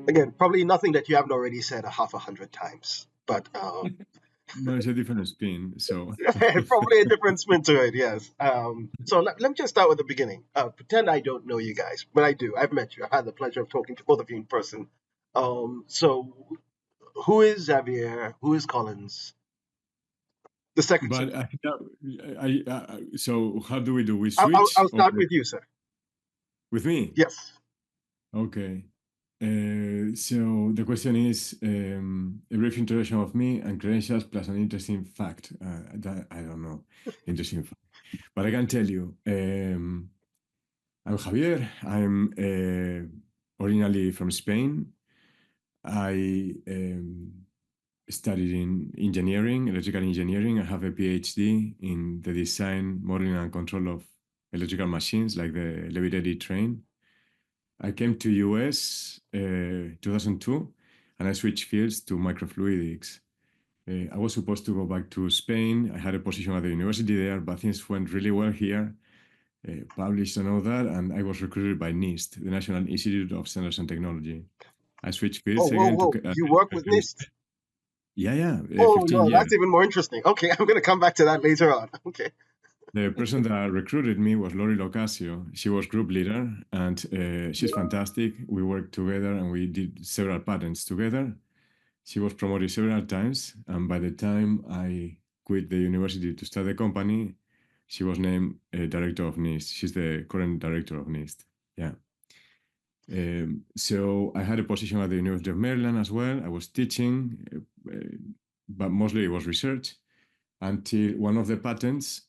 Again, probably nothing that you haven't already said half 100 times, but No, it's a different spin. So probably a different spin to it, yes. So let me just start with the beginning. Pretend I don't know you guys, but I do. I've met you. I've had the pleasure of talking to both of you in person. So who is Xavier? Who is Collins? The secretary. but so how do we do? We I'll switch or start with you, sir. with me? Yes. Okay. So the question is a brief introduction of me and credentials plus an interesting fact. That I don't know, interesting fact, but I can tell you. I'm Javier. I'm originally from Spain. I studied in engineering, electrical engineering. I have a PhD in the design, modeling, and control of electrical machines like the levitated train. I came to US 2002 and I switched fields to microfluidics. I was supposed to go back to Spain. I had a position at the university there, but things went really well here, published and all that, and I was recruited by NIST, the National Institute of Standards and Technology. I switched Oh, fields whoa, again to whoa! You work with NIST? yeah, Oh 15 no, years. that's even more interesting. Okay, I'm going to come back to that later on. Okay. The person that recruited me was Lori Locasio. She was group leader, and she's fantastic. We worked together, and we did several patents together. She was promoted several times, and by the time I quit the university to start the company, she was named director of NIST. She's the current director of NIST. Yeah. So I had a position at the University of Maryland as well. I was teaching, but mostly it was research until one of the patents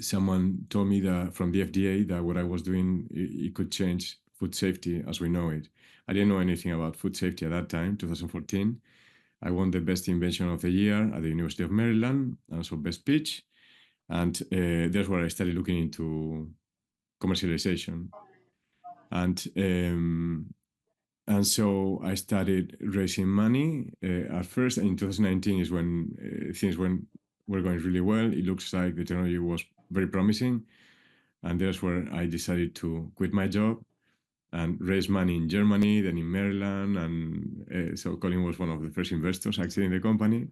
someone told me that from the FDA that what I was doing it could change food safety as we know it. I didn't know anything about food safety at that time, 2014. I won the best invention of the year at the University of Maryland, and also best pitch, and that's where I started looking into commercialization, and so I started raising money. At first, in 2019 is when things were going really well. It looks like the technology was very promising. And that's where I decided to quit my job and raise money in Germany, then in Maryland. And so Colin was one of the first investors actually in the company.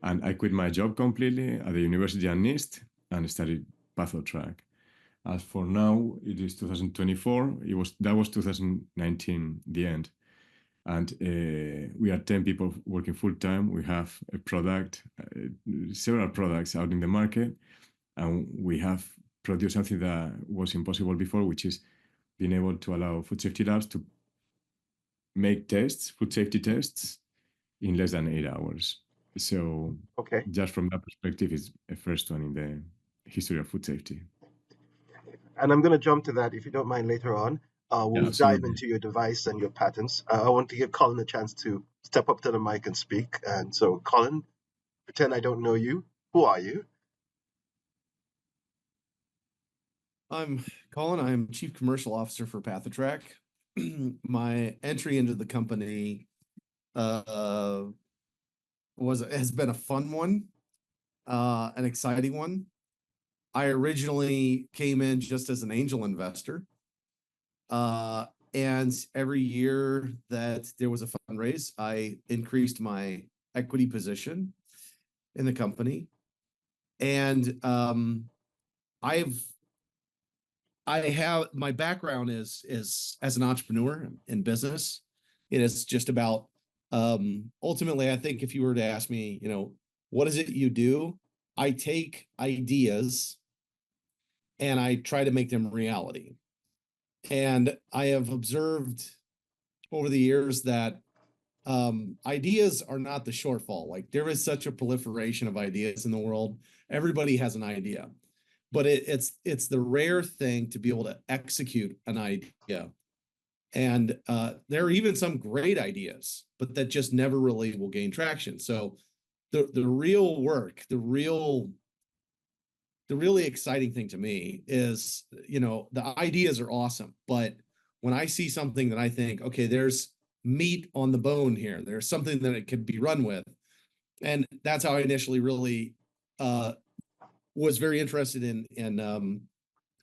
And I quit my job completely at the university at NIST and started Pathotrak. As for now, it is 2024. That was 2019, the end. And we are 10 people working full time. We have a product, several products out in the market, and we have produced something that was impossible before, which is being able to allow food safety labs to make tests, food safety tests, in less than 8 hours. So, Okay. just from that perspective, it's a first one in the history of food safety. And I'm going to jump to that if you don't mind later on. We'll Yeah, dive absolutely. into your device and your patents. I want to give Colin a chance to step up to the mic and speak. And so, Colin, pretend I don't know you. Who are you? I'm Colin. I'm Chief Commercial Officer for Pathotrak. My entry into the company has been a fun one, an exciting one. I originally came in just as an angel investor, and every year that there was a fundraise, I increased my equity position in the company, and I have my background is as an entrepreneur in business. It is just about ultimately, I think if you were to ask me, what is it you do? I take ideas and I try to make them reality. And I have observed over the years that ideas are not the shortfall. Like there is such a proliferation of ideas in the world. Everybody has an idea. But it's the rare thing to be able to execute an idea. And there are even some great ideas, but that just never really will gain traction. So the real work, the really exciting thing to me is, the ideas are awesome. But when I see something that I think, okay, there's meat on the bone here, there's something that it could be run with. And that's how I initially really was very interested in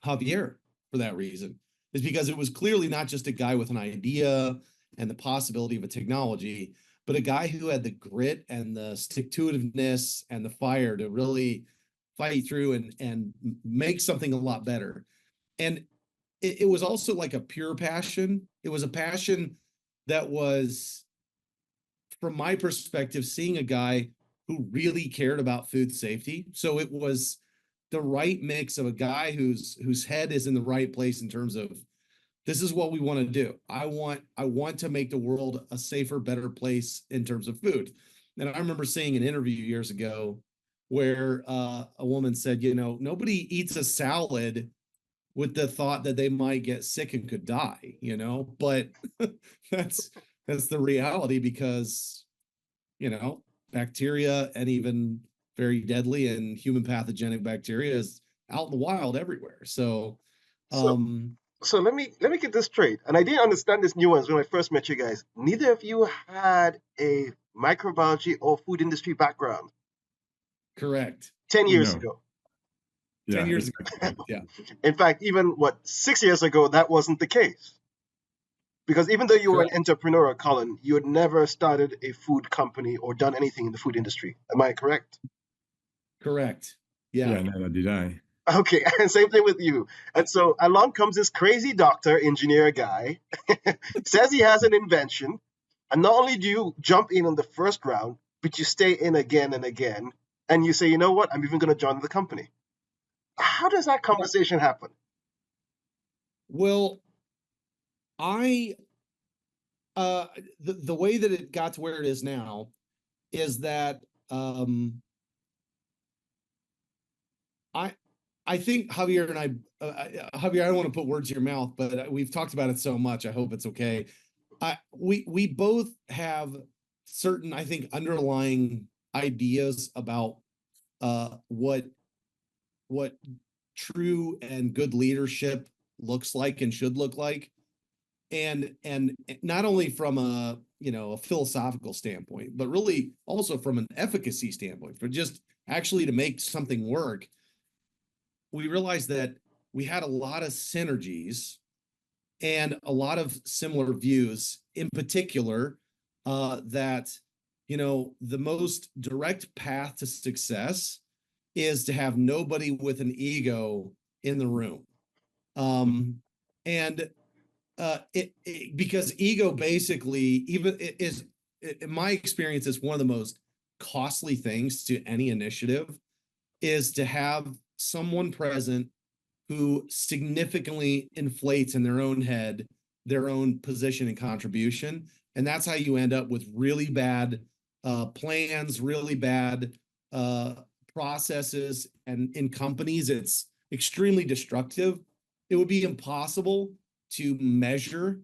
Javier for that reason, is because it was clearly not just a guy with an idea and the possibility of a technology, but a guy who had the grit and the stick-to-itiveness and the fire to really fight through and make something a lot better. And it was also like a pure passion. It was a passion that was, from my perspective, seeing a guy who really cared about food safety. So it was the right mix of a guy whose head is in the right place in terms of, this is what we want to do. I want to make the world a safer, better place in terms of food. And I remember seeing an interview years ago where a woman said, nobody eats a salad with the thought that they might get sick and could die, but that's the reality, because, bacteria, and even very deadly and human pathogenic bacteria, is out in the wild everywhere. So, So, so let me get this straight. And I didn't understand this nuance when I first met you guys. Neither of you had a microbiology or food industry background. Correct. 10 years No. ago. Yeah, 10 years exactly. ago. Yeah. In fact, even 6 years ago, that wasn't the case. Because even though you were an entrepreneur, Colin, you had never started a food company or done anything in the food industry. Am I correct? Correct. Yeah. Yeah, neither did I. Okay, and same thing with you. And so along comes this crazy doctor, engineer guy, says he has an invention, and not only do you jump in on the first round, but you stay in again and again, and you say, you know what, I'm even going to join the company. How does that conversation happen? Well, the way that it got to where it is now is that I think Javier and Javier, I don't want to put words in your mouth, but we've talked about it so much. I hope it's okay. We both have certain, I think, underlying ideas about what true and good leadership looks like and should look like, and not only from a philosophical standpoint, but really also from an efficacy standpoint, for just actually to make something work. We realized that we had a lot of synergies and a lot of similar views, in particular, that, the most direct path to success is to have nobody with an ego in the room. Because ego basically, even is, in my experience, is one of the most costly things to any initiative, is to have someone present who significantly inflates in their own head their own position and contribution. And that's how you end up with really bad plans, really bad processes. And in companies, it's extremely destructive. It would be impossible to measure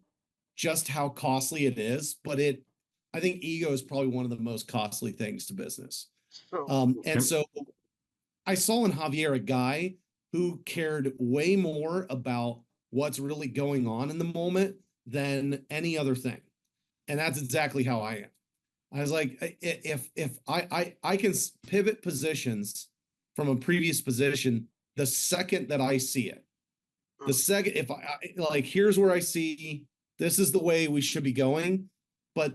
just how costly it is, but I think ego is probably one of the most costly things to business. So I saw in Javier a guy who cared way more about what's really going on in the moment than any other thing. And that's exactly how I am. I was like, if I can pivot positions from a previous position the second that I see it, the second, if I like, here's where I see this is the way we should be going, but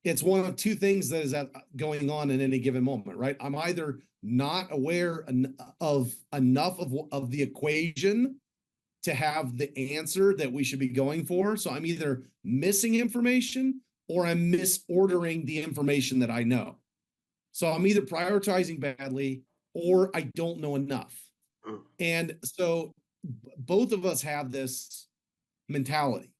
it's one of two things that is going on in any given moment, right? I'm either not aware of enough of the equation to have the answer that we should be going for. So I'm either missing information or I'm misordering the information that I know. So I'm either prioritizing badly or I don't know enough. And so both of us have this mentality.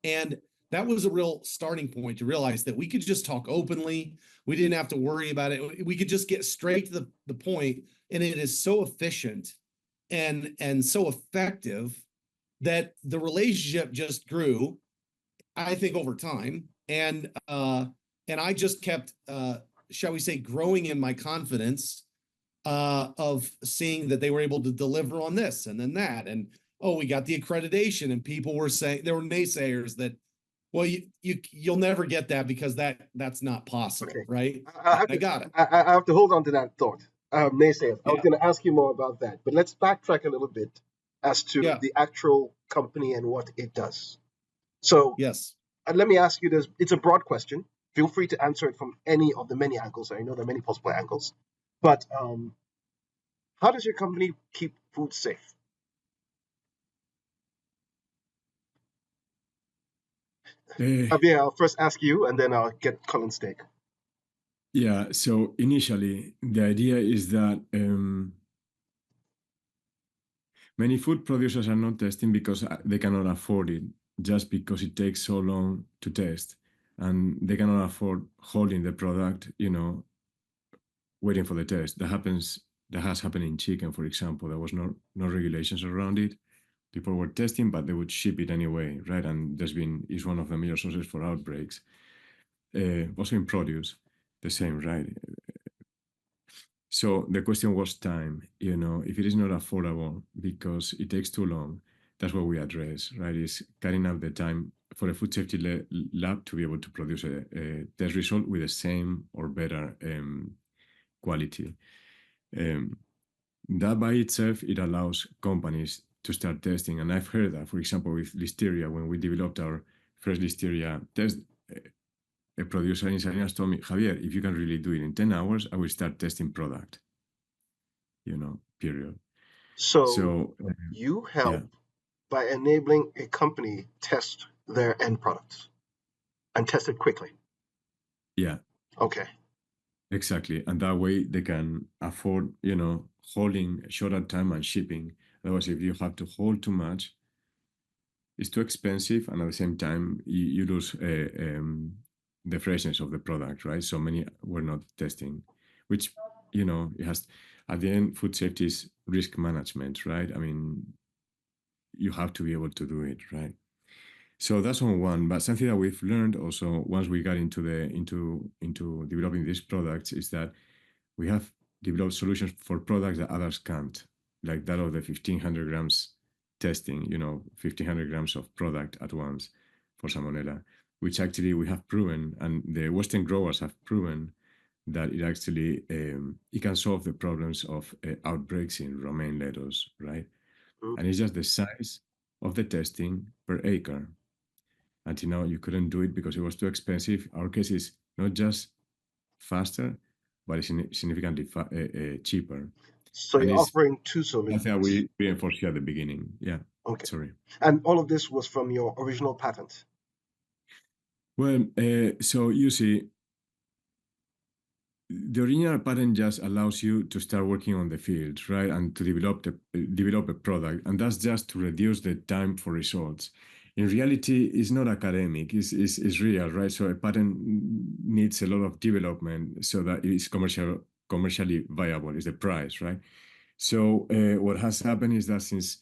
And that was a real starting point to realize that we could just talk openly. We didn't have to worry about it. We could just get straight to the point. And it is so efficient and so effective that the relationship just grew, I think, over time. And I just kept, shall we say, growing in my confidence of seeing that they were able to deliver on this and then that. And, oh, we got the accreditation, and people were saying, there were naysayers that, well, you'll never get that because that's not possible, okay. Right? I got it. I have to hold on to that thought. Naysayers. Yeah. I was going to ask you more about that, but let's backtrack a little bit as to the actual company and what it does. So, yes, let me ask you this. It's a broad question. Feel free to answer it from any of the many angles. I know there are many possible angles. But how does your company keep food safe? Javier, I'll first ask you, and then I'll get Colin's take. Yeah, so initially, the idea is that many food producers are not testing because they cannot afford it, just because it takes so long to test. And they cannot afford holding the product, waiting for the test. That has happened in chicken, for example. There was no regulations around it. People were testing, but they would ship it anyway, right? And is one of the major sources for outbreaks. Also in produce, the same, right? So the question was time. If it is not affordable because it takes too long, that's what we address, right? Is cutting out the time for a food safety lab to be able to produce a test result with the same or better quality. That by itself, it allows companies to start testing. And I've heard that, for example, with Listeria, when we developed our first Listeria test, a producer in Salinas told me, Javier, if you can really do it in 10 hours, I will start testing product, period. So you help yeah. by enabling a company test their end products and test it quickly. Yeah. Okay. Exactly. And that way they can afford, holding shorter time and shipping. Otherwise, if you have to hold too much, it's too expensive. And at the same time, you lose the freshness of the product, right? So many were not testing, which, it has, at the end, food safety is risk management, right? I mean, you have to be able to do it, right? So that's on one. But something that we've learned also once we got into developing these products is that we have developed solutions for products that others can't, like that of the 1,500 grams testing, 1,500 grams of product at once for Salmonella, which actually we have proven, and the Western growers have proven that it actually it can solve the problems of outbreaks in romaine lettuce, right? Mm. And it's just the size of the testing per acre. Until now, you couldn't do it because it was too expensive. Our case is not just faster, but it's significantly cheaper. So And you're it's offering two something that solutions. we reinforced here at the beginning. Yeah. Okay. Sorry. And all of this was from your original patent. Well, so you see, the original patent just allows you to start working on the field, right, and to develop a product, and that's just to reduce the time for results. In reality, it's not academic; it's real, right? So a patent needs a lot of development so that it is commercially viable. Is the price, right? So what has happened is that since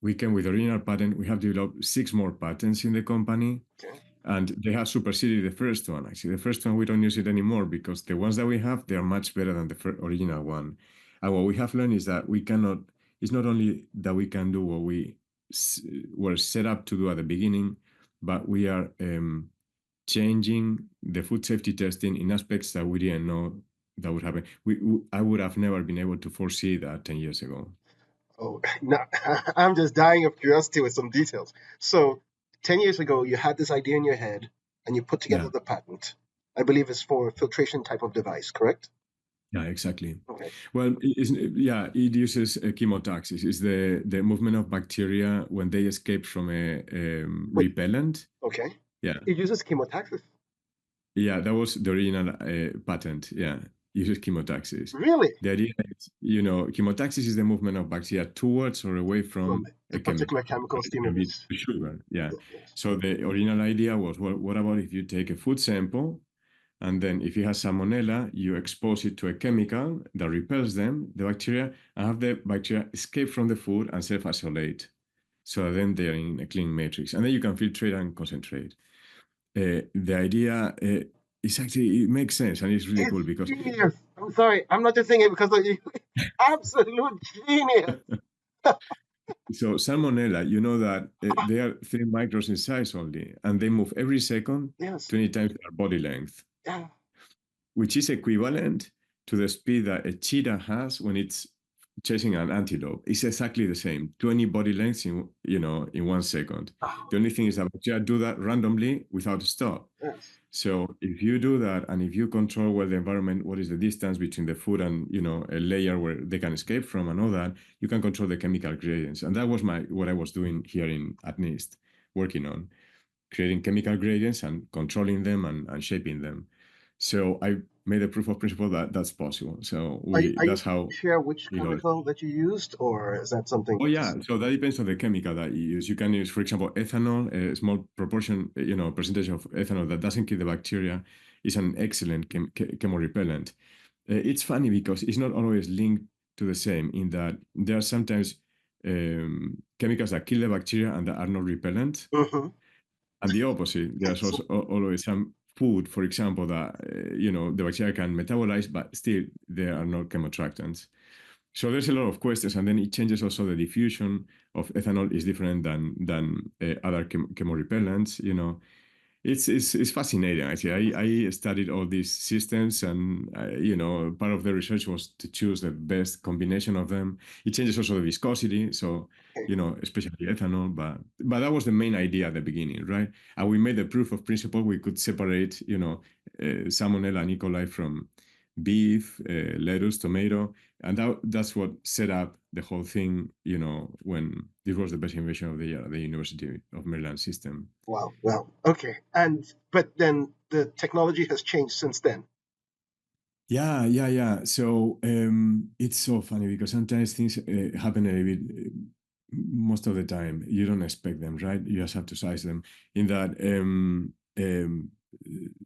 we came with the original patent, we have developed 6 more patents in the company. Okay. And they have superseded the first one. Actually, the first one, we don't use it anymore because the ones that we have, they are much better than the original one. And what we have learned is that it's not only that we can do what we were set up to do at the beginning, but we are changing the food safety testing in aspects that we didn't know that would happen. I would have never been able to foresee that 10 years ago. Oh, no, I'm just dying of curiosity with some details. So, 10 years ago, you had this idea in your head and you put together the patent. I believe it's for a filtration type of device, correct? Yeah, exactly. Okay. Well, it uses chemotaxis. It's the movement of bacteria when they escape from a Wait, repellent. okay. Yeah, It uses chemotaxis. yeah, that was the original patent. Yeah, uses chemotaxis. Really? The idea is, chemotaxis is the movement of bacteria towards or away From from a a particular chemical. chemical It can be stimulus. sugar. Yeah. Yes. So the original idea was, well, what about if you take a food sample, and then if it has salmonella, you expose it to a chemical that repels them, the bacteria, and have the bacteria escape from the food and self-isolate. So then they're in a clean matrix. And then you can filtrate and concentrate. The idea is actually, it makes sense and it's really It's cool because genius. I'm sorry. I'm not just saying it because of you. Absolute genius. so salmonella, you know that they are 3 microns in size only, and they move every second Yes. 20 times their body length, Yeah. which is equivalent to the speed that a cheetah has when it's chasing an antelope. It's exactly the same. 20 body lengths in, in 1 second. The only thing is that bacteria do that randomly without a stop. Yes. So if you do that, and if you control well the environment, what is the distance between the food and a layer where they can escape from and all that, you can control the chemical gradients. And that was what I was doing here at NIST, working on creating chemical gradients and controlling them and shaping them. So I made a proof of principle that that's possible. So Are you that's how share which we got it. chemical that you used, or is that something Oh you yeah, just? so that depends on the chemical that you use. You can use, for example, ethanol. A small proportion, percentage of ethanol that doesn't kill the bacteria is an excellent chemorepellent. It's funny because it's not always linked to the same. In that there are sometimes chemicals that kill the bacteria and that are not repellent, Mm-hmm. and the opposite. There's also always some food, for example, that the bacteria can metabolize, but still they are not chemoattractants. So there's a lot of questions, and then it changes also the diffusion of ethanol is different than other chemorepellents. It's fascinating. Actually, I studied all these systems, and part of the research was to choose the best combination of them. It changes also the viscosity, so especially ethanol. But that was the main idea at the beginning, right? And we made the proof of principle. We could separate, Salmonella and E. coli from beef, lettuce, tomato, and that's what set up the whole thing. When this was the best invention of the year at the University of Maryland system. Wow. Wow. Okay. But then the technology has changed since then. Yeah. So it's so funny because sometimes things happen a little bit. Most of the time, you don't expect them, right? You just have to size them. In that,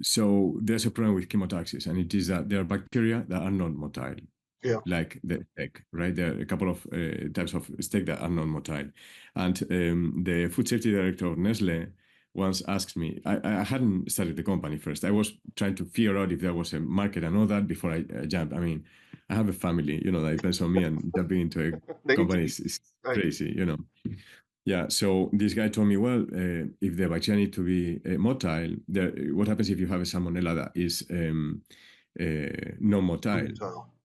so there's a problem with chemotaxis, and it is that there are bacteria that are not motile, Yeah. like the egg, right? There are a couple of types of steak that are not motile, and the food safety director of Nestle once asked me, I hadn't studied the company first. I was trying to figure out if there was a market and all that before I jumped. I mean, I have a family, that depends on me, and jumping into a They need to company eat. is Right. crazy. Yeah, so this guy told me, well, if the bacteria need to be motile, what happens if you have a salmonella that is non-motile?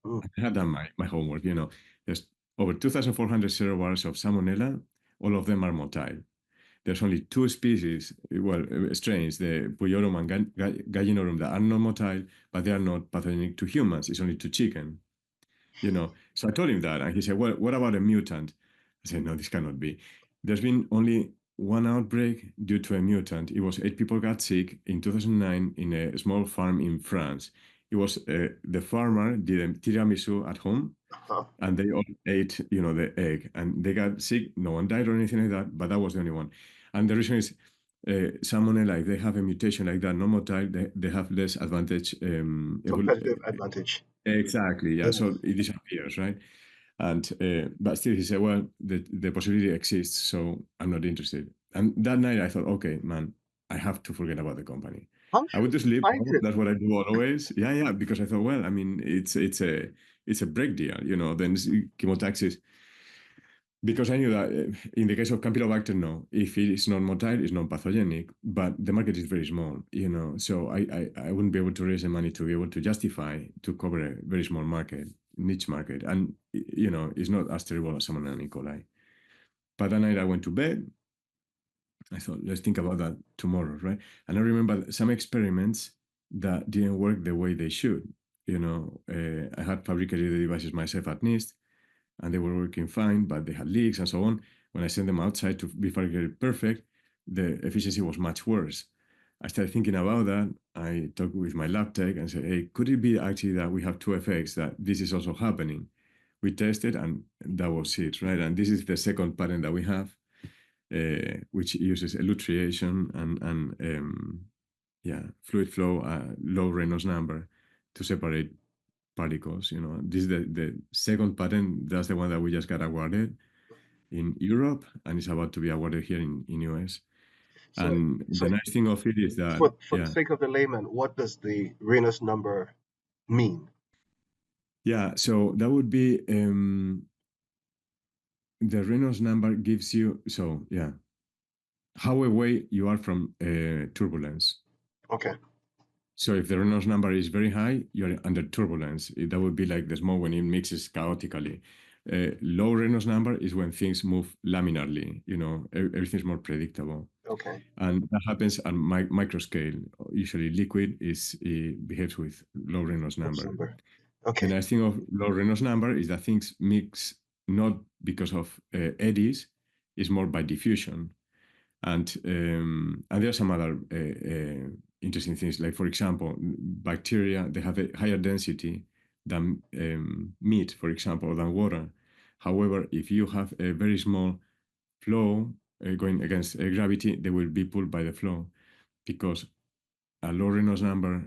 Mm. I had done my homework. There's over 2,400 serobars of salmonella. All of them are motile. There's only two species, strains, the Puyorum and Gallinorum, that are not motile, but they are not pathogenic to humans. It's only to chicken. So I told him that, and he said, well, what about a mutant? I said, no, this cannot be. There's been only one outbreak due to a mutant. It was 8 people got sick in 2009 in a small farm in France. It was the farmer did a tiramisu at home, Uh-huh. and they all ate, the egg, and they got sick. No one died or anything like that, but that was the only one. And the reason is salmonella, if they have a mutation like that, normal type, they have less advantage. Competitive advantage. Exactly, yeah. Yeah. So it disappears, right? And but still, he said, well, the possibility exists, so I'm not interested. And that night, I thought, okay, man, I have to forget about the company. How I should would just leave. find it? That's what I do always. Yeah, because I thought, well, I mean, it's a break deal, Then chemotaxis, because I knew that in the case of Campylobacter, no, if it is not motile, it's not pathogenic, but the market is very small, so I wouldn't be able to raise the money to be able to justify to cover a very small market, niche market, and it's not as terrible as Salmonella and E. coli. But that night I went to bed. I thought, let's think about that tomorrow, right? And I remember some experiments that didn't work the way they should. I had fabricated the devices myself at NIST, and they were working fine, but they had leaks and so on. When I sent them outside to be fabricated perfect, the efficiency was much worse. I started thinking about that. I talked with my lab tech and said, hey, could it be actually that we have two effects, that this is also happening? We tested, and that was it, right? And this is the second patent that we have, which uses elutriation and fluid flow, low Reynolds number to separate particles. This is the second patent. That's the one that we just got awarded in Europe, and it's about to be awarded here in US. So, And so the nice thing of it is that, for the sake of the layman, what does the Reynolds number mean? so that would be the Reynolds number gives you, how away you are from turbulence. Okay. So if the Reynolds number is very high, you're under turbulence. That would be like the smoke when it mixes chaotically. Low Reynolds number is when things move laminarly. Everything's more predictable. Okay. And that happens at micro scale. Usually liquid behaves with low Reynolds number. Okay. The nice thing of low Reynolds number is that things mix not because of eddies, it's more by diffusion. And there are some other interesting things, like, for example, bacteria, they have a higher density than meat, for example, or than water. However, if you have a very small flow going against gravity, they will be pulled by the flow, because a low Reynolds number,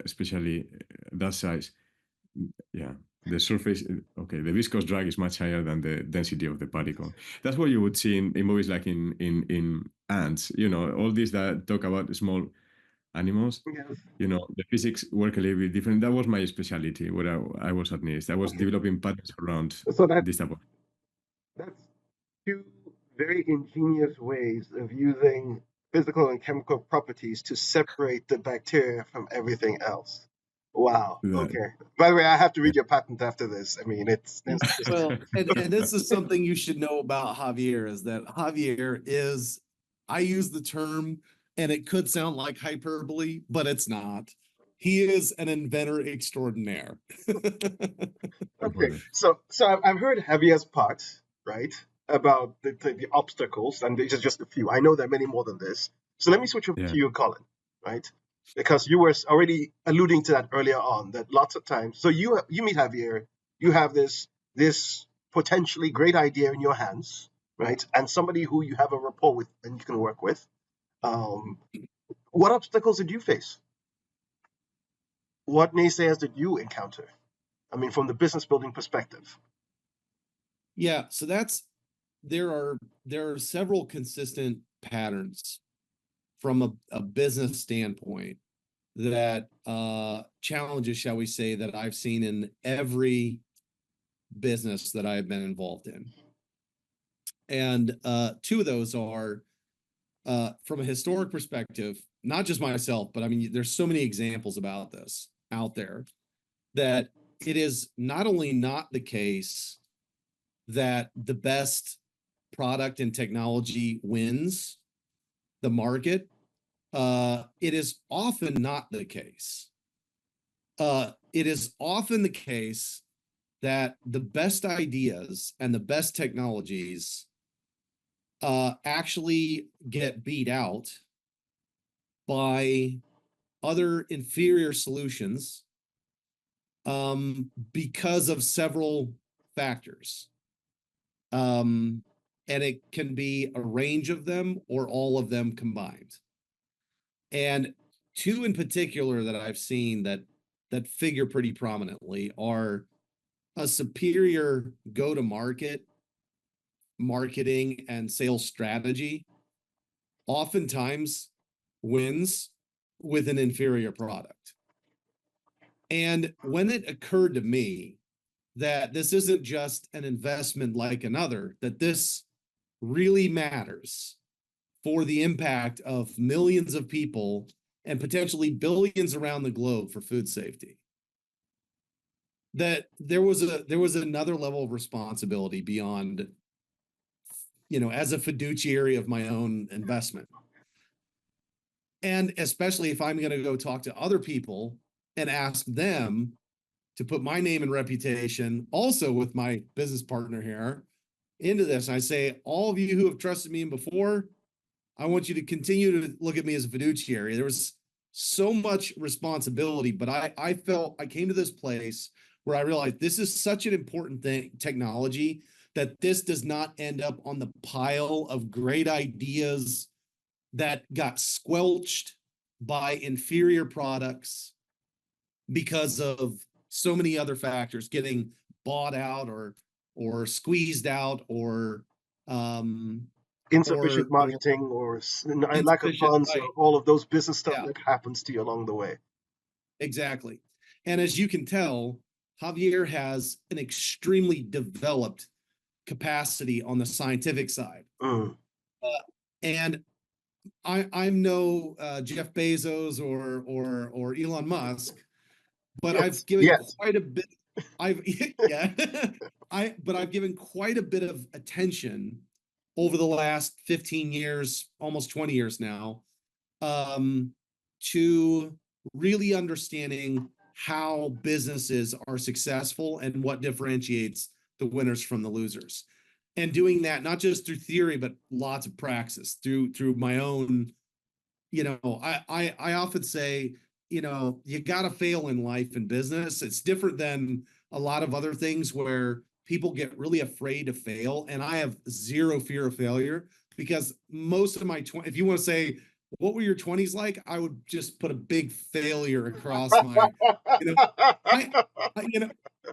especially that size, yeah, the surface, okay, the viscous drag is much higher than the density of the particle. That's what you would see in movies like in Ants, all these that talk about small animals. Yes. The physics work a little bit different. That was my specialty where I was at NIST. I was developing patterns around So this type of. that's two very ingenious ways of using physical and chemical properties to separate the bacteria from everything else. Wow. That, Okay. By the way, I have to read your patent after this. I mean, it's Well, and this is something you should know about Javier, is that Javier is, I use the term, and it could sound like hyperbole, but it's not. He is an inventor extraordinaire. okay. So I've heard Javier's part, right, about the obstacles, and there's just a few. I know there are many more than this. So let me switch over yeah. to you, Colin, right? Because you were already alluding to that earlier on, that lots of times. So you meet Javier, you have this potentially great idea in your hands, right, and somebody who you have a rapport with and you can work with. What obstacles did you face? What naysayers did you encounter? I mean, from the business building perspective. Yeah, so there are several consistent patterns from a business standpoint that challenges, shall we say, that I've seen in every business that I've been involved in. And two of those are from a historic perspective, not just myself, but I mean, there's so many examples about this out there, that it is not only not the case that the best product and technology wins the market, it is often not the case. It is often the case that the best ideas and the best technologies actually get beat out by other inferior solutions because of several factors. And it can be a range of them or all of them combined. And two in particular that I've seen that figure pretty prominently are a superior go-to-market, marketing, and sales strategy oftentimes wins with an inferior product. And when it occurred to me that this isn't just an investment like another, that this really matters for the impact of millions of people and potentially billions around the globe for food safety, that there was another level of responsibility beyond, as a fiduciary of my own investment. And especially if I'm going to go talk to other people and ask them to put my name and reputation, also with my business partner here, into this. And I say, all of you who have trusted me before, I want you to continue to look at me as a fiduciary. There was so much responsibility, but I felt I came to this place where I realized this is such an important thing, technology, that this does not end up on the pile of great ideas that got squelched by inferior products because of so many other factors getting bought out or squeezed out or Insufficient marketing or lack of funds, right. all of those business stuff Yeah, that happens to you along the way. exactly. And as you can tell, Javier has an extremely developed capacity on the scientific side. And I'm no Jeff Bezos or Elon Musk, but Yes, I've given yes. quite a bit. I've yeah, but I've given quite a bit of attention over the last 15 years, almost 20 years now, um, to really understanding how businesses are successful and what differentiates the winners from the losers. And doing that not just through theory, but lots of praxis through my own, I often say, you got to fail in life and business. It's different than a lot of other things where people get really afraid to fail. And I have zero fear of failure because most of my if you want to say, what were your 20s like? I would just put a big failure across my, you know,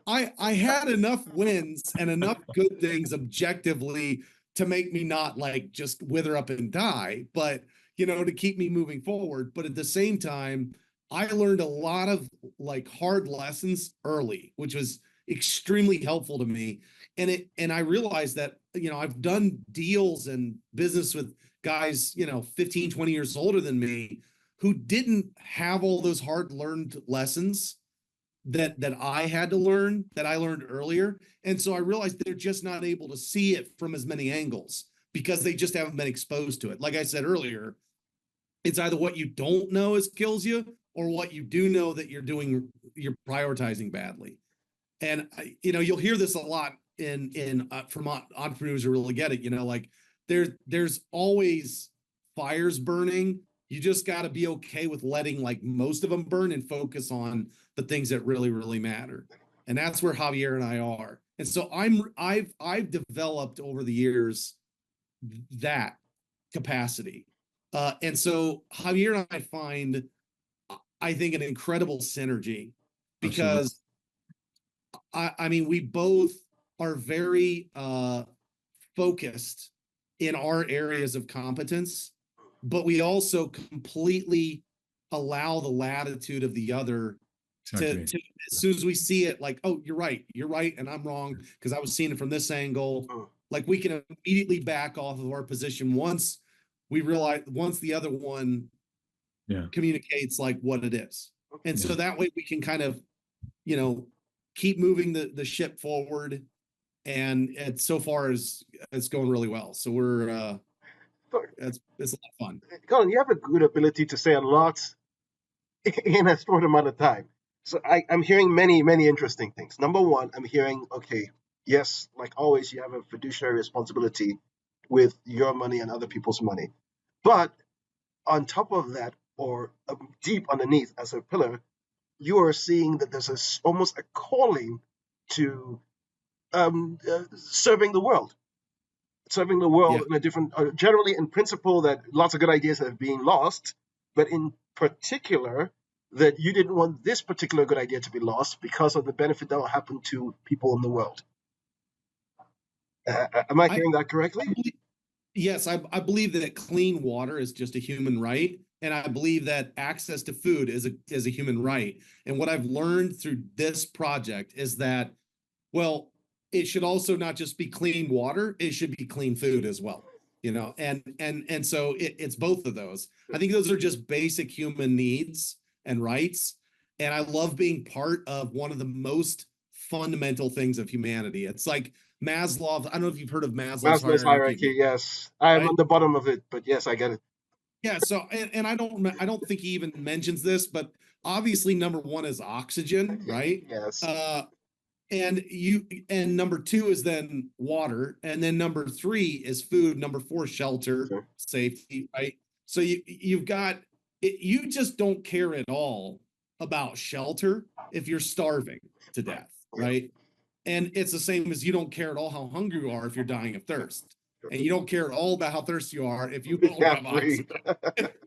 I, I had enough wins and enough good things objectively to make me not like just wither up and die, but to keep me moving forward. But at the same time, I learned a lot of like hard lessons early, which was extremely helpful to me. And I realized that, I've done deals and business with guys, 15, 20 years older than me who didn't have all those hard learned lessons that I had to learn, that I learned earlier. And so I realized they're just not able to see it from as many angles because they just haven't been exposed to it. Like I said earlier, it's either what you don't know is kills you or what you do know that you're prioritizing badly. And you'll hear this a lot in from entrepreneurs who really get it. Like there's always fires burning. You just got to be okay with letting like most of them burn and focus on the things that really, really matter. And that's where Javier and I are. And so I've developed over the years that capacity. And so Javier and I find, I think, an incredible synergy because I mean, we both are very focused in our areas of competence, but we also completely allow the latitude of the other to as soon as we see it, like, oh, you're right, and I'm wrong because I was seeing it from this angle. Like we can immediately back off of our position once we realize, once the other one communicates like what it is. And so that way we can kind of, keep moving the ship forward. And so far it's going really well. So we're it's a lot of fun. Colin, you have a good ability to say a lot in a short amount of time. So I'm hearing many, many interesting things. Number one, I'm hearing, okay, yes, like always, you have a fiduciary responsibility with your money and other people's money. But on top of that, or deep underneath as a pillar, you are seeing that there's almost a calling to serving the world. Serving the world in a different, generally in principle, that lots of good ideas have been lost, but in particular, that you didn't want this particular good idea to be lost because of the benefit that will happen to people in the world. Am I hearing that correctly? Yes, I believe that clean water is just a human right. And I believe that access to food is a human right. And what I've learned through this project is that, well, it should also not just be clean water, it should be clean food as well. And so it's both of those. I think those are just basic human needs and rights. And I love being part of one of the most fundamental things of humanity. It's like Maslow. I don't know if you've heard of Maslow's hierarchy. Yes, I'm right? On the bottom of it, but yes, I get it. Yeah. So, and I don't think he even mentions this, but obviously number one is oxygen, right? Yes. And number two is then water, and then number three is food. Number four, shelter, safety, right? So you've got it, you just don't care at all about shelter if you're starving to death, right? And it's the same as you don't care at all how hungry you are if you're dying of thirst. And you don't care at all about how thirsty you are if you don't have oxygen,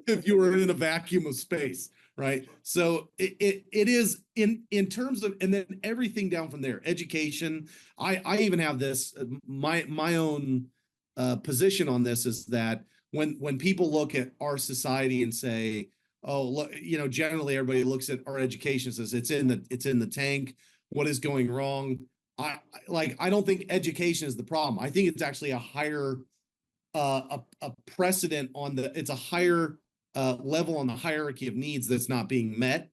if you were in a vacuum of space, right? So it is in terms of, and then everything down from there, education. I even have this, my own position on this is that when people look at our society and say, oh, look, generally everybody looks at our education and says it's in the tank. What is going wrong? I don't think education is the problem. I think it's actually a higher a precedent on it's a higher level on the hierarchy of needs that's not being met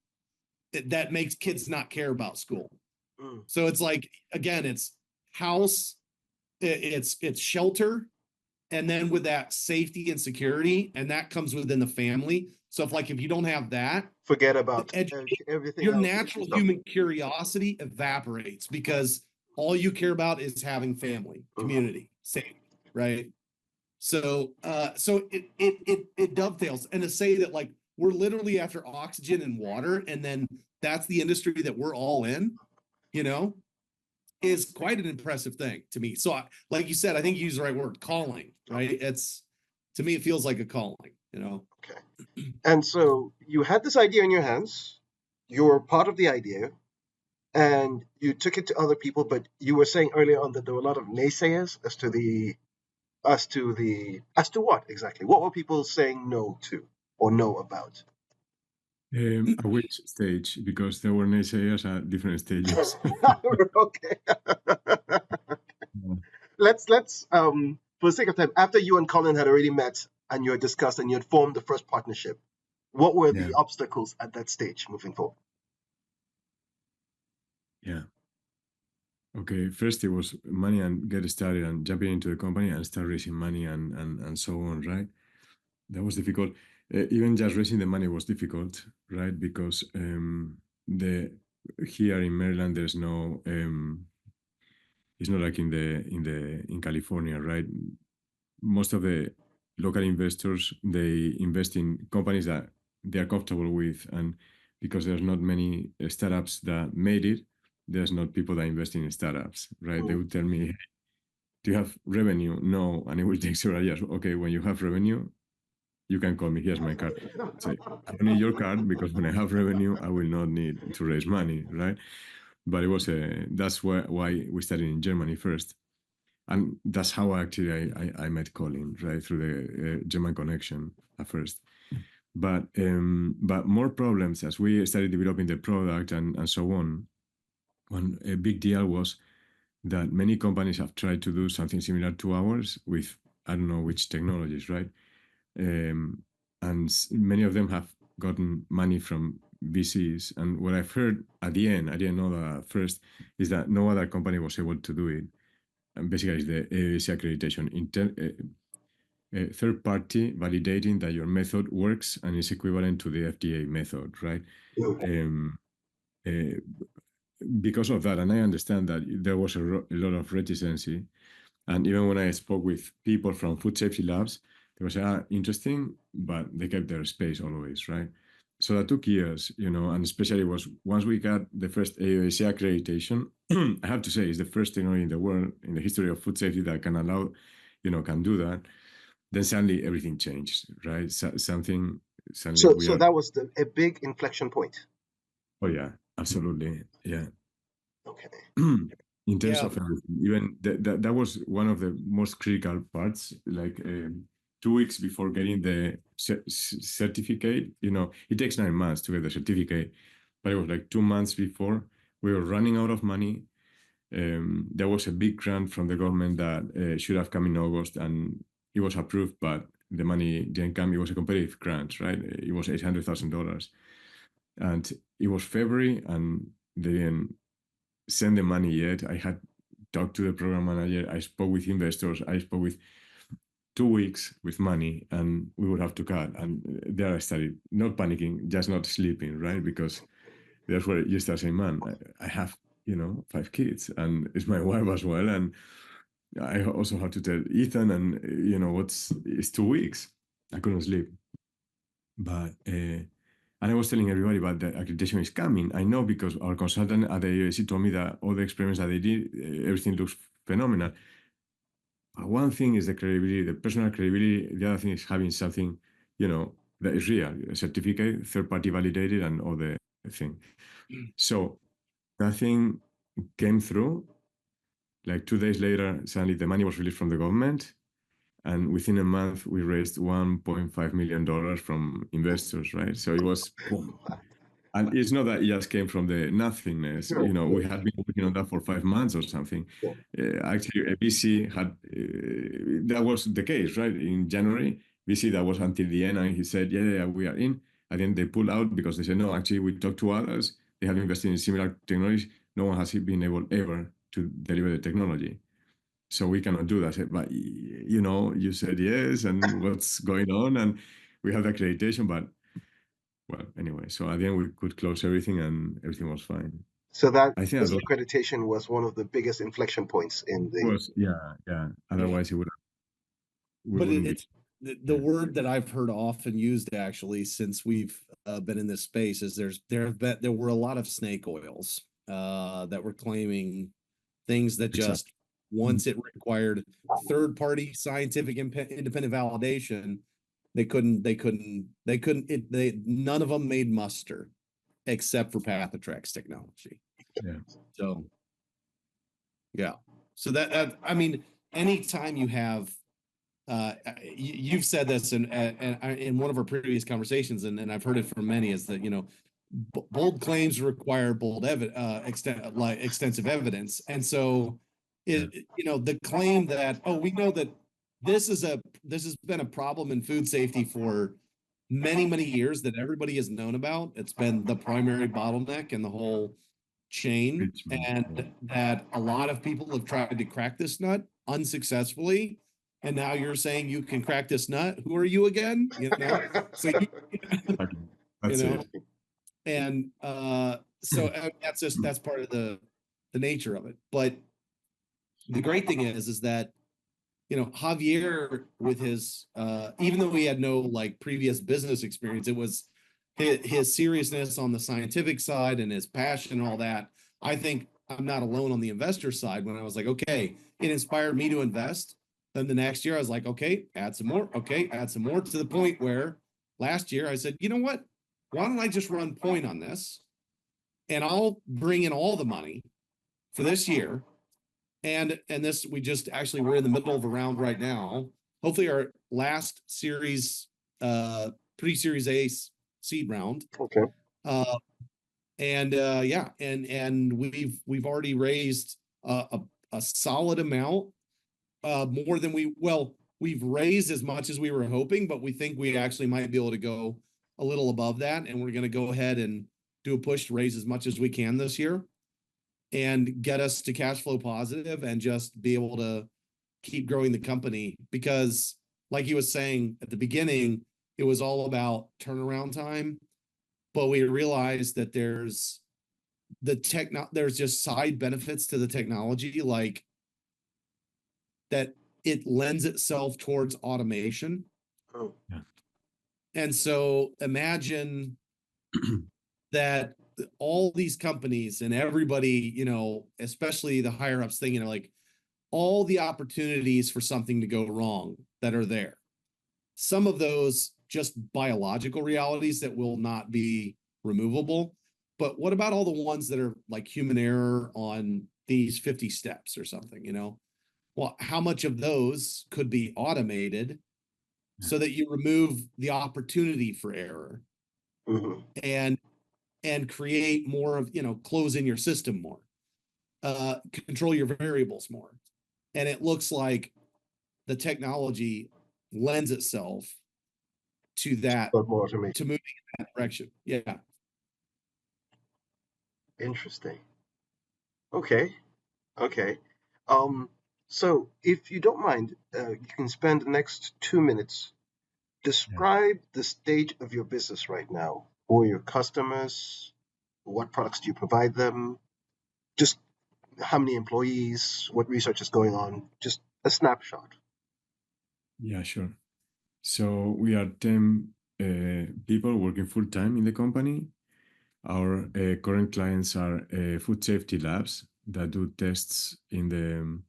that makes kids not care about school. So it's like, again, it's house, it's shelter, and then with that safety and security, and that comes within the family. So if you don't have that, Forget about everything your else. natural human curiosity evaporates because all you care about is having family, community, safety, right? So it dovetails. And to say that, like, we're literally after oxygen and water, and then that's the industry that we're all in, is quite an impressive thing to me. So, like you said, I think you used the right word, calling, right? It's, to me, it feels like a calling, Okay. And so you had this idea in your hands, you were part of the idea, and you took it to other people, but you were saying earlier on that there were a lot of naysayers as to what exactly? What were people saying no to or no about? At which stage? Because there were naysayers at different stages. Okay. let's for the sake of time, after you and Colin had already met and you had discussed and you had formed the first partnership, what were Yeah. the obstacles at that stage moving forward? Yeah. Okay. First, it was money and get started and jumping into the company and start raising money and so on, right? That was difficult. Even just raising the money was difficult, right? Because the here in Maryland, there's no it's not like in California, right? Most of the local investors, they invest in companies that they are comfortable with, and because there's not many startups that made it, there's not people that invest in startups, right? They would tell me, "Hey, do you have revenue?" No, and it will take several years. Okay, when you have revenue, you can call me. Here's my card. Say, I don't need your card because when I have revenue, I will not need to raise money, right? But it was that's why we started in Germany first, and that's how actually I met Colin, right, through the German connection at first. But more problems as we started developing the product and so on. One a big deal was that many companies have tried to do something similar to ours with I don't know which technologies, right? And many of them have gotten money from VCs. And what I've heard at the end, I didn't know that at first, is that no other company was able to do it. And basically, it's the AAC accreditation, third party validating that your method works and is equivalent to the FDA method, right? Um, uh, because of that, and I understand that there was a lot of reticency. And even when I spoke with people from food safety labs, they were interesting, but they kept their space always, right? So that took years, and especially was once we got the first AOAC accreditation, I have to say it's the first technology in the world, in the history of food safety that can allow, can do that. Then suddenly everything changed, right? Suddenly we So are, that was a big inflection point. oh yeah, absolutely. Yeah. Okay. In terms Yeah. of everything, even that was one of the most critical parts. Like 2 weeks before getting the certificate, it takes 9 months to get the certificate, but it was like 2 months before we were running out of money. There was a big grant from the government that should have come in August, and it was approved, but the money didn't come. It was a competitive grant, right? It was $800,000, and it was February, and they didn't send the money yet. I had talked to the program manager. I spoke with investors. I spoke with 2 weeks with money, and we would have to cut. And there I started not panicking, just not sleeping, right? Because that's where you start saying, man, I have, 5 kids, and it's my wife as well. And I also have to tell Ethan, and, it's 2 weeks. I couldn't sleep. But, and I was telling everybody about the accreditation is coming. I know because our consultant at the AUSC told me that all the experiments that they did, everything looks phenomenal. But one thing is the credibility, the personal credibility. The other thing is having something, that is real, a certificate, third-party validated, and all the thing. So that thing came through. Like 2 days later, suddenly the money was released from the government. And within a month, we raised $1.5 million from investors, right? So it was boom. And it's not that it just came from the nothingness. We had been working on that for 5 months or something. Actually, a VC had, that was the case, right? In January, VC, that was until the end, and he said, yeah, we are in. And then they pulled out because they said, no, actually, we talked to others. They have invested in similar technologies. no one has been able ever to deliver the technology. So we cannot do that. But you said yes, and what's going on? And we have the accreditation, but well, anyway. So at the end, we could close everything, and everything was fine. So that I think this that accreditation was one of the biggest inflection points in the. was yeah. Yeah. Otherwise, we But wouldn't be. it's the word that I've heard often used actually since we've been in this space is there were a lot of snake oils that were claiming things that just once it required third party scientific independent validation, none of them made muster except for Pathotrak's technology. Yeah. So yeah. So that I mean, anytime you have you've said this in one of our previous conversations, and I've heard it from many, is that bold claims require extensive evidence, and so the claim that we know that this has been a problem in food safety for many years that everybody has known about. It's been the primary bottleneck in the whole chain, and that a lot of people have tried to crack this nut unsuccessfully. And now you're saying you can crack this nut. Who are you again? So That's it. And so that's part of the nature of it. But the great thing is that Javier, with his even though he had no like previous business experience, it was his seriousness on the scientific side and his passion and all that. I think I'm not alone on the investor side. When I was like, okay, it inspired me to invest. Then the next year I was like, okay, add some more. Okay, add some more, to the point where last year I said, you know what? Why don't I just run point on this, and I'll bring in all the money for this year. And this, we just actually, we're in the middle of a round right now. Hopefully our last series, pre-series A seed round. Okay. Yeah, and we've already raised a solid amount, more than we've raised as much as we were hoping, but we think we actually might be able to go a little above that, and we're going to go ahead and do a push to raise as much as we can this year and get us to cash flow positive and just be able to keep growing the company. Because like he was saying at the beginning, it was all about turnaround time, but we realized that there's just side benefits to the technology, like that it lends itself towards automation. Oh. Yeah. And so imagine that all these companies and everybody, especially the higher ups, thinking like all the opportunities for something to go wrong that are there. Some of those just biological realities that will not be removable. But what about all the ones that are like human error on these 50 steps or something, Well, how much of those could be automated so that you remove the opportunity for error, and create more of, close in your system more, control your variables more. And it looks like the technology lends itself to that, to moving in that direction. Yeah. Interesting. Okay. So if you don't mind, you can spend the next 2 minutes. Describe the stage of your business right now. Who are your customers? What products do you provide them? Just how many employees? What research is going on? Just a snapshot. Yeah, sure. So we are 10 people working full time in the company. Our current clients are food safety labs that do tests in the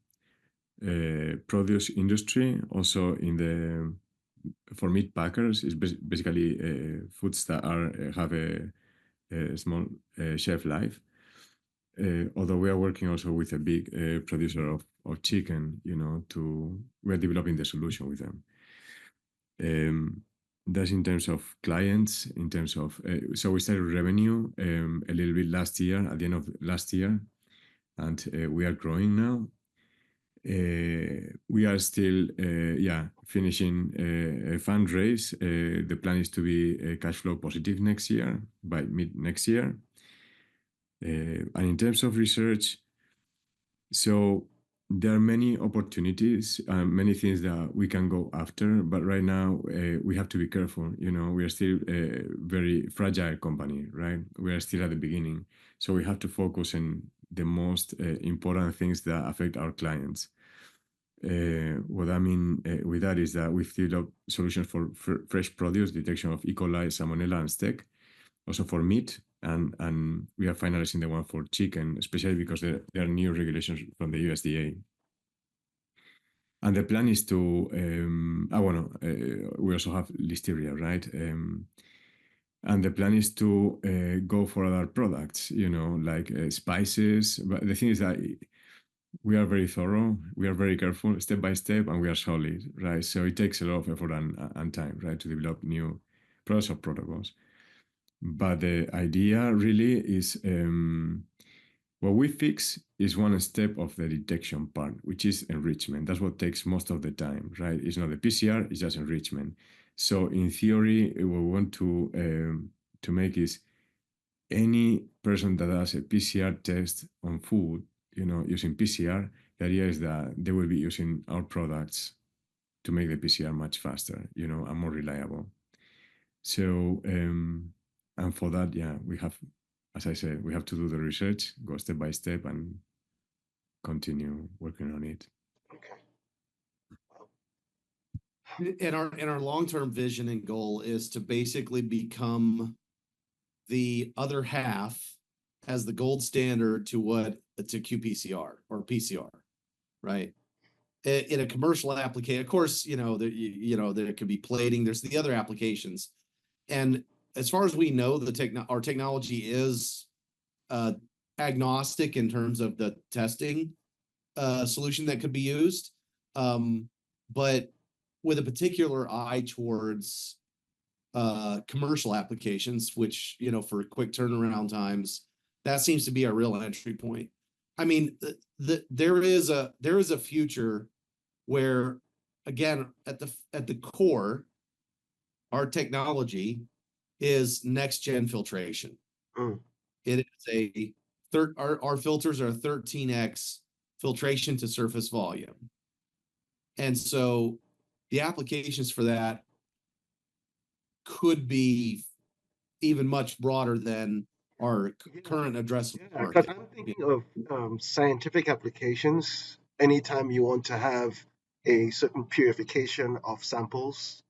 produce industry, also in the for meat packers. Is basically foods that have a small shelf life. Although we are working also with a big producer of chicken, we're developing the solution with them. That's in terms of clients. In terms of so we started revenue a little bit last year, at the end of last year, and we are growing now. We are still finishing a fundraise. The plan is to be cash flow positive next year, by mid next year. And in terms of research, so there are many opportunities, many things that we can go after, but right now we have to be careful. You know, we are still a very fragile company, right? We are still at the beginning, so we have to focus on the most important things that affect our clients. What I mean with that is that we've developed solutions for fresh produce detection of E. coli, Salmonella, and stec, also for meat, and we are finalizing the one for chicken, especially because there are new regulations from the USDA. And the plan is to, we also have listeria, right? And the plan is to go for other products, you know, like spices. But the thing is that we are very thorough, we are very careful, step by step, and we are solid, right? So it takes a lot of effort and time, right, to develop new products or protocols. But the idea really is what we fix is one step of the detection part, which is enrichment. That's what takes most of the time, right? It's not the PCR, it's just enrichment. So in theory, what we want to make is any person that does a PCR test on food, you know, using PCR, the idea is that they will be using our products to make the PCR much faster, you know, and more reliable. So, and for that, yeah, we have, as I said, we have to do the research, go step by step, and continue working on it. Okay. And our long-term vision and goal is to basically become the other half as the gold standard to qPCR or PCR, right? In a commercial application, of course, you know there could be plating. There's the other applications, and as far as we know, our technology is agnostic in terms of the testing solution that could be used, but with a particular eye towards commercial applications, which, you know, for quick turnaround times, that seems to be a real entry point. I mean, there is a future where, again, at the core, our technology is next gen filtration. Mm. It is our filters are 13x filtration to surface volume. And so the applications for that could be even much broader than our current addressable Because market. I'm thinking of scientific applications. Anytime you want to have a certain purification of samples,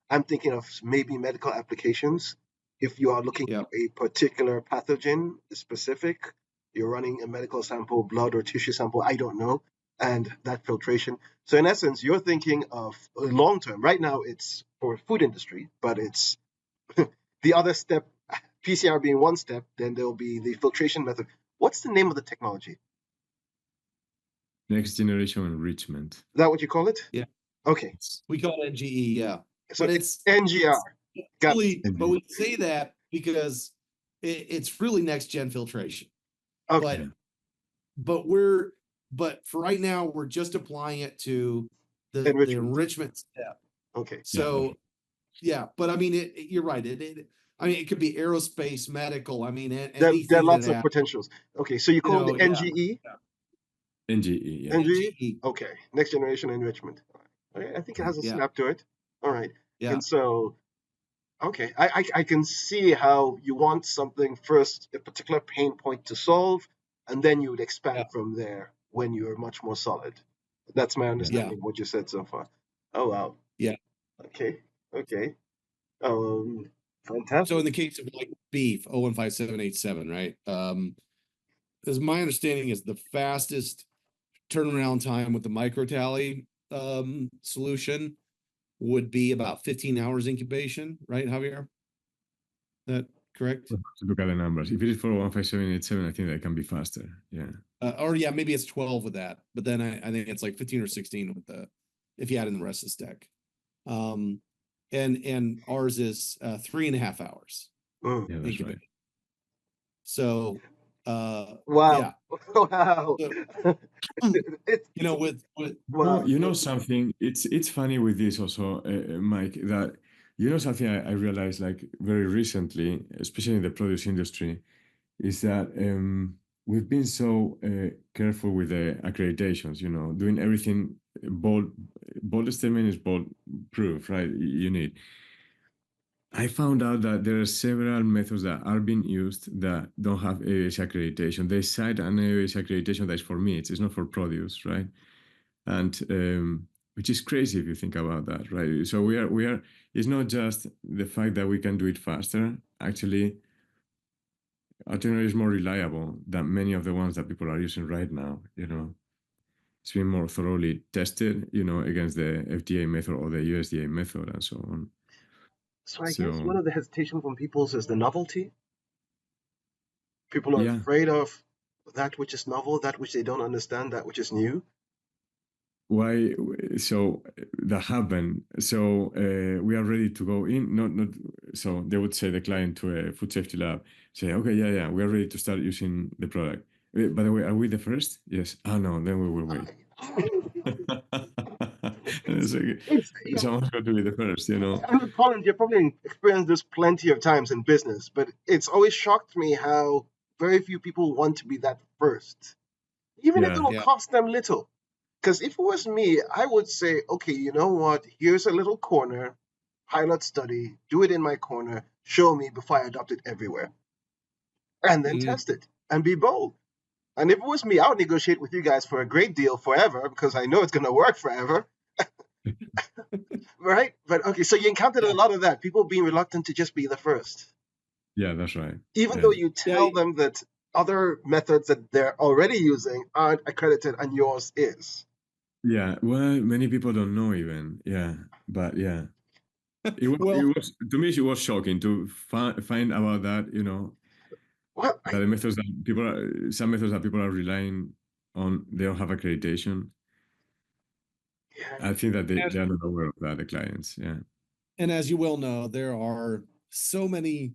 I'm thinking of maybe medical applications. If you are looking Yeah. for a particular pathogen specific, you're running a medical sample, blood or tissue sample, I don't know, and that filtration. So in essence, you're thinking of long term. Right now, it's for food industry, but it's the other step, PCR being one step, then there will be the filtration method. What's the name of the technology? Is Next generation enrichment. that what you call it? Yeah. Okay. We call it NGE, yeah. So But it's NGR. Got really, it. but we say that because it's really next gen filtration. Okay. But for right now, we're just applying it to the Enrichment. enrichment step. Okay. So yeah, but I mean, you're right. I mean, it could be aerospace, medical. I mean, There are anything lots that of potentials. Okay, so you call it yeah. NGE? NGE, yeah. NGE? Okay. Next generation enrichment. Okay, I think it has a Yeah. snap to it. All right. Yeah. And so, okay, I can see how you want something first, a particular pain point to solve, and then you would expand from there when you're much more solid. That's my understanding of what you said so far. Oh, wow. Yeah. Okay. Okay. Fantastic. So in the case of like beef, 015787, right? As my understanding is the fastest turnaround time with the microtally solution would be about 15 hours incubation, right, Javier? That correct? To look at the numbers. If it is for 15787, I think that can be faster. Yeah. Or yeah, maybe it's 12 with that, but then I think it's like 15 or 16 with if you add in the rest of the stack. And ours is 3.5 hours. Mm. Yeah, that's right. So Wow. yeah. Wow. You know, with Wow. You know something, it's funny with this also, Mike, that you know something I realized like very recently, especially in the produce industry, is that we've been so careful with the accreditations, doing everything bold statement is bold proof, right? You need. I found out that there are several methods that are being used that don't have AOS accreditation. They cite an AOS accreditation that is for meats, it's not for produce, right? And which is crazy if you think about that, right? So we are. It's not just the fact that we can do it faster. Actually, our technology is more reliable than many of the ones that people are using right now. It's been more thoroughly tested, against the FDA method or the USDA method and so on. So I guess So one of the hesitation from people is the novelty. People are yeah, afraid of that which is novel, that which they don't understand, that which is new. why? So that happened. So we are ready to go in. Not. So they would say the client to a food safety lab, say, okay, yeah, we are ready to start using the product. By the way, are we the first? Yes. Oh no, then we will wait. And it's like, It's, yeah, someone's got to be the first. I know, Colin, you've probably experienced this plenty of times in business, but it's always shocked me how very few people want to be that first, even if Yeah, it'll Yeah. cost them little. Because if it was me, I would say, okay, you know what? Here's a little corner, pilot study, do it in my corner, show me before I adopt it everywhere, and then Mm. test it and be bold. And if it was me, I would negotiate with you guys for a great deal forever because I know it's going to work forever, right? But okay, so you encountered a Yeah. lot of that, people being reluctant to just be the first, yeah, that's right. even Yeah, though you Yeah. tell them that other methods that they're already using aren't accredited and yours is. yeah. Well, many people don't know even. Yeah, but yeah, it Well, was to me. It was shocking to find about that. Well, That the methods that some methods that people are relying on, they don't have accreditation. yeah, I think that and, they are not aware of that. The clients. Yeah. and as you well know, there are so many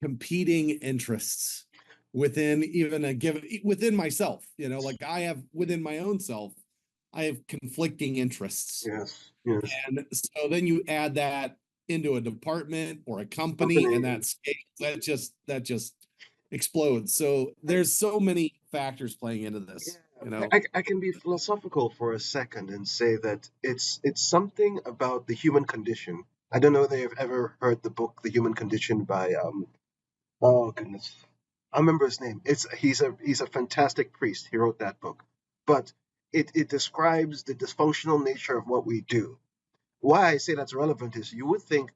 competing interests within even a given within myself. Like I have within my own self, I have conflicting interests. yes, yes. And so then you add that into a department or a company, Company. and that just explodes. So there's so many factors playing into Yeah, this. I can be philosophical for a second and say that it's something about the human condition. I don't know if they've ever heard the book The Human Condition by oh goodness. I remember his name. He's a fantastic priest. He wrote that book. But it describes the dysfunctional nature of what we do. Why I say that's relevant is you would think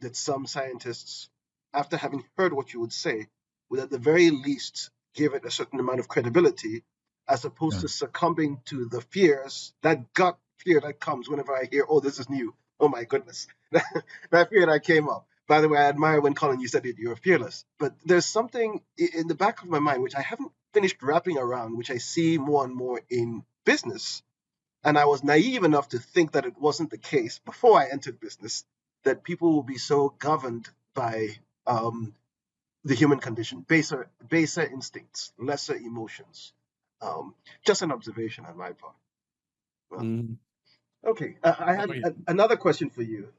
that some scientists, after having heard what you would say, would at the very least give it a certain amount of credibility, as opposed Yeah. to succumbing to the fears, that gut fear that comes whenever I hear, oh, this is new. Oh my goodness. That fear that came up. By the way, I admire when Colin, you said it, you're fearless. But there's something in the back of my mind, which I haven't finished wrapping around, which I see more and more in business, and I was naive enough to think that it wasn't the case before I entered business, that people will be so governed by the human condition, baser instincts, lesser emotions. Just an observation on my part. Well, Mhm. okay, I Oh, had yeah. another question for you.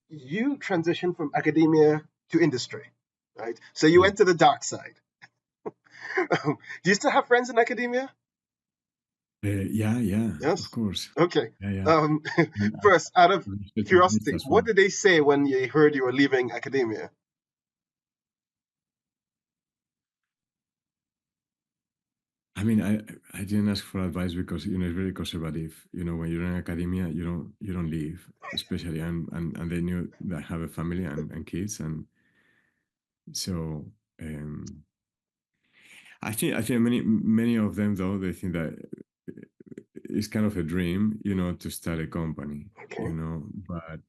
You transitioned from academia to industry, right? So you Yeah. went to the dark side. Do you still have friends in academia? Yeah, of Yes. course. Okay. Yeah, yeah. Um, And First, out of I'm studying this curiosity, as what well. did they say when you heard you were leaving academia? I mean, I didn't ask for advice because it's very conservative. When you're in academia, you don't leave, especially and they knew that I have a family and kids, and so um, I think many of them though they think that it's kind of a dream, to start a company, Okay. but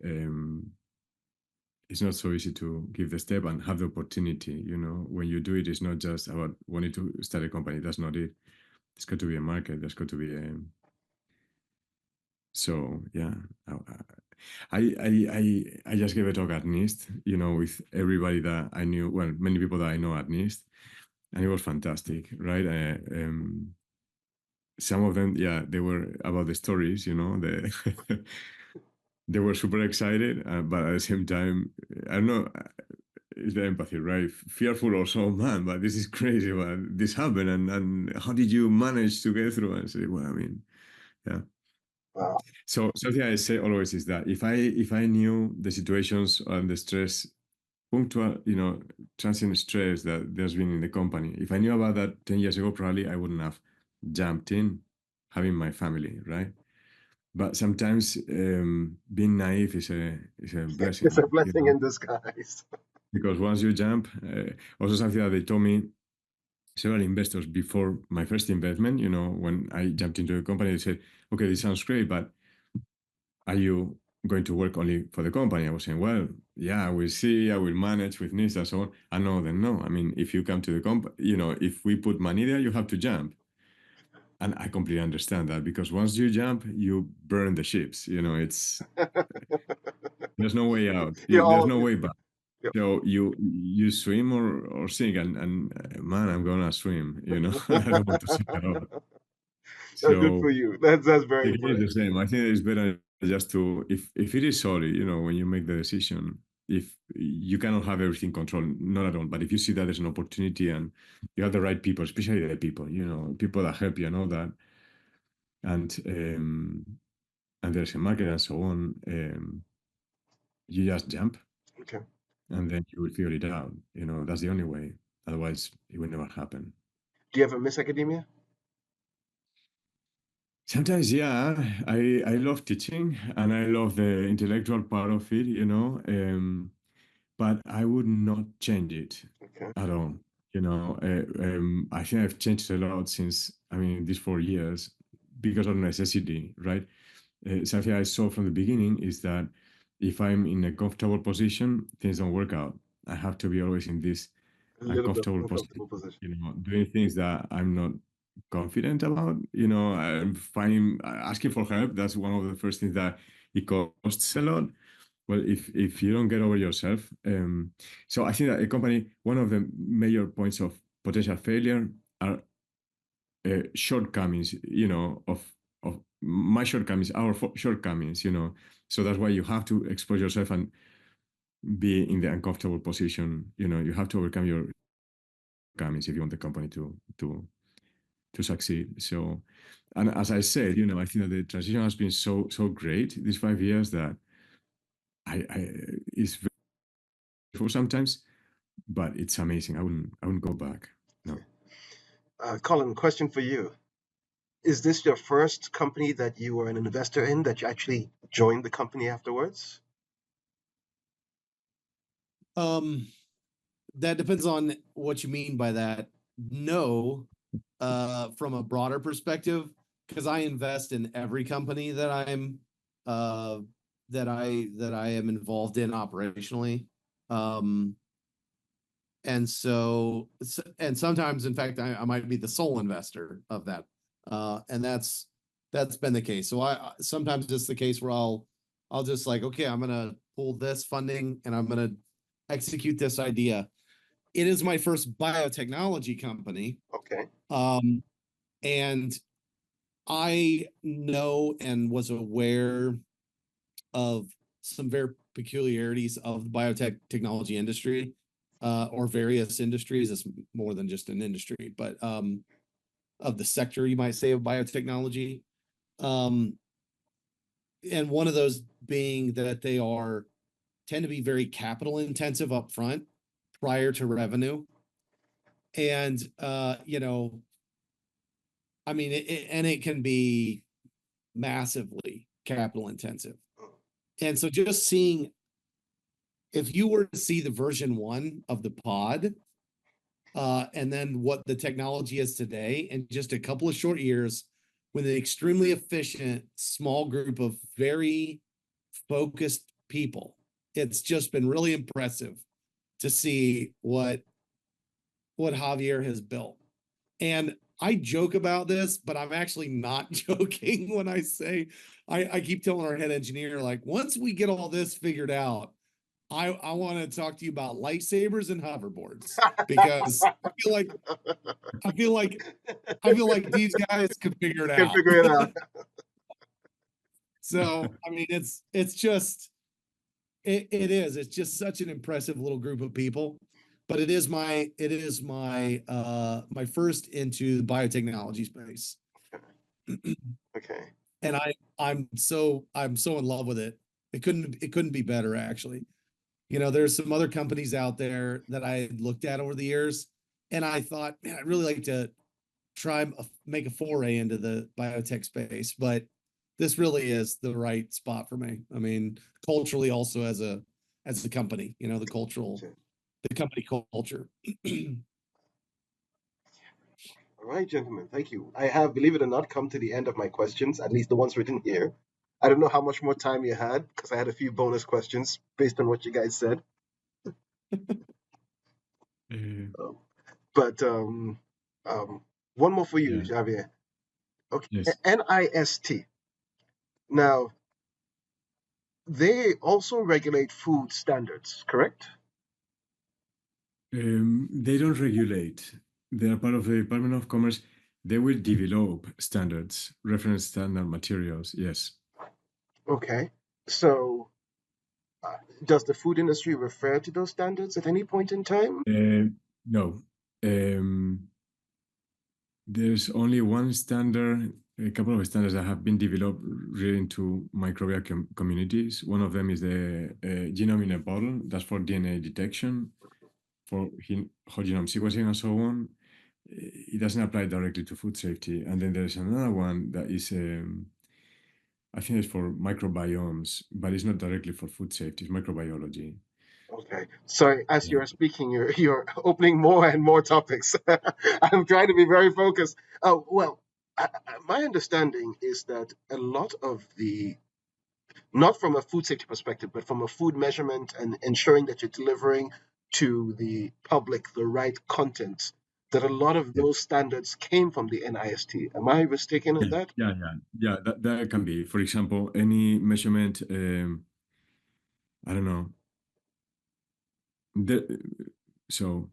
it's not so easy to give the step and have the opportunity. When you do it, it's not just about wanting to start a company. That's not it. There's got to be a market. There's got to be a So yeah, I just gave a talk at NIST, with everybody that I knew, well, many people that I know at NIST, and it was fantastic, right? Some of them, yeah, they were about the stories, they were super excited, but at the same time, I don't know, is the empathy, right? Fearful also, man, but this is crazy, but this happened, and how did you manage to get through? And say, well, I mean, yeah. Wow. So something I say always is that if I knew the situations and the stress, punctual, transient stress that there's been in the company, if I knew about that 10 years ago, probably I wouldn't have jumped in, having my family, right? But sometimes being naive is a It's a blessing, blessing in disguise. because once you jump, also something that they told me several investors before my first investment, when I jumped into a company, they said, okay, this sounds great, but are you going to work only for the company? I was saying, well, yeah, I will see, I will manage with this and so on. And no, then no. I mean, if you come to the company, if we put money there, you have to jump. And I completely understand that, because once you jump, you burn the ships. There's no way out. You're There's all, no way back. yep. So you swim or sink, and man, I'm gonna swim. I don't want to sink at all. That's good for So you. That's very it is brave. the same. I think it's better just to, if it is solid, when you make the decision, if you cannot have everything controlled, not at all. But if you see that there's an opportunity and you have the right people, especially the people, people that help you and all that, and there's a market and so on, you just jump, Okay. and then you will figure it out. That's the only way. Otherwise, it will never happen. Do you ever miss academia? Sometimes, yeah, I love teaching and I love the intellectual part of it, but I would not change it Okay. at all. I think I've changed a lot since, I mean, these 4 years, because of necessity, right? Something I saw from the beginning is that if I'm in a comfortable position, things don't work out. I have to be always in this A little bit uncomfortable position, uncomfortable position. doing things that I'm not confident about. I'm finding asking for help. That's one of the first things that it costs a lot. Well, if you don't get over yourself, so I think that a company, one of the major points of potential failure are shortcomings, of my shortcomings, our shortcomings, So that's why you have to expose yourself and be in the uncomfortable position. You have to overcome your shortcomings if you want the company to succeed. So, and as I said, I think that the transition has been so great these 5 years that I it's very for sometimes, but it's amazing. I wouldn't go back. No. Colin, question for you. Is this your first company that you were an investor in, that you actually joined the company afterwards? Um, that depends on what you mean by that. No, from a broader perspective, because I invest in every company that I'm that I am involved in operationally. Um, and sometimes, in fact, I might be the sole investor of that. And that's been the case. So I sometimes it's the case where I'll just like, okay, I'm gonna pull this funding and I'm gonna execute this idea. It is my first biotechnology company. Okay. And I know and was aware of some very peculiarities of the biotech technology industry, or various industries. It's more than just an industry, but of the sector, you might say, of biotechnology. Um, and one of those being that they tend to be very capital intensive up front prior to revenue. And I mean, it can be massively capital intensive. And so just seeing, if you were to see the version 1 of the pod, and then what the technology is today, in just a couple of short years, with an extremely efficient small group of very focused people, it's just been really impressive to see what Javier has built. And I joke about this, but I'm actually not joking when I say, I keep telling our head engineer, like, once we get all this figured out, I want to talk to you about lightsabers and hoverboards, because I feel like these guys could figure it Can out. figure it out. So I mean, it's just It is. It's just such an impressive little group of people. But it is my first into the biotechnology space. Okay. And I'm so in love with it. It couldn't be better, actually. You know, there's some other companies out there that I looked at over the years, and I thought, man, I'd really like to make a foray into the biotech space, but this really is the right spot for me. I mean, culturally, also as a company, you know, the company culture. All right, gentlemen, thank you. I have, believe it or not, come to the end of my questions, at least the ones written here. I don't know how much more time you had because I had a few bonus questions based on what you guys said. Um, but one more for you, Yeah. Javier. Okay, Yes. NIST. Now, they also regulate food standards, correct? They don't regulate. They are part of the Department of Commerce. They will develop standards, reference standard materials. Yes. Okay. So, does the food industry refer to those standards at any point in time? No. There's only one standard, a couple of standards that have been developed relating to microbial communities. One of them is the genome in a bottle. That's for DNA detection, for whole genome sequencing and so on. It doesn't apply directly to food safety. And then there's another one that is, I think it's for microbiomes, but it's not directly for food safety. It's microbiology. Okay. Sorry, as Yeah. you're speaking, you're opening more and more topics. I'm trying to be very focused. Oh, well, my understanding is that a lot of the, not from a food safety perspective, but from a food measurement and ensuring that you're delivering to the public the right content, that a lot of Yeah. those standards came from the NIST. Am I mistaken in that? Yeah. That can be. For example, any measurement. I don't know. So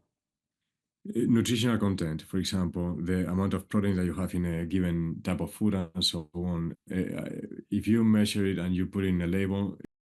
nutritional content, for example, the amount of protein that you have in a given type of food and so on. If you measure it and you put it in a label,